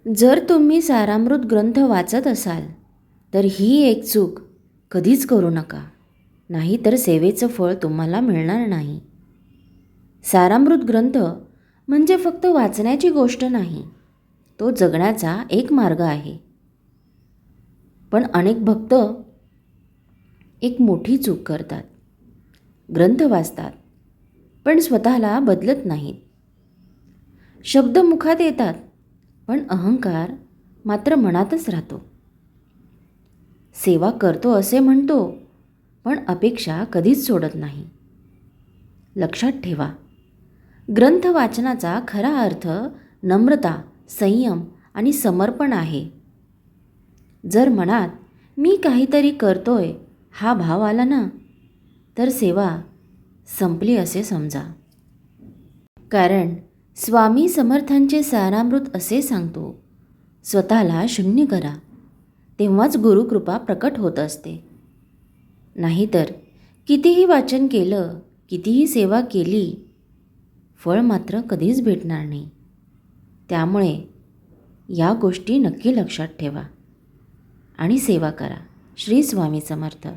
जर तुम्ही सारामृत ग्रंथ वाचत असाल तर ही एक चूक कधीच करू नका, नाहीतर सेवेचं फळ तुम्हाला मिळणार नाही. सारामृत ग्रंथ म्हणजे फक्त वाचण्याची गोष्ट नाही, तो जगण्याचा एक मार्ग आहे. पण अनेक भक्त एक मोठी चूक करतात. ग्रंथ वाचतात पण स्वतःला बदलत नाहीत. शब्द मुखात येतात पण अहंकार मात्र मनातच राहतो. सेवा करतो असे म्हणतो पण अपेक्षा कधीच सोडत नाही. लक्षात ठेवा, ग्रंथ वाचनाचा खरा अर्थ नम्रता, संयम आणि समर्पण आहे. जर मनात मी काहीतरी करतोय हा भाव आला ना, तर सेवा संपली असे समजा. कारण स्वामी समर्थांचे सारामृत असे सांगतो, स्वतःला शून्य करा, तेव्हाच गुरुकृपा प्रकट होत असते. नाहीतर कितीही वाचन केलं, कितीही सेवा केली, फळ मात्र कधीच भेटणार नाही. त्यामुळे या गोष्टी नक्की लक्षात ठेवा आणि सेवा करा. श्री स्वामी समर्थ.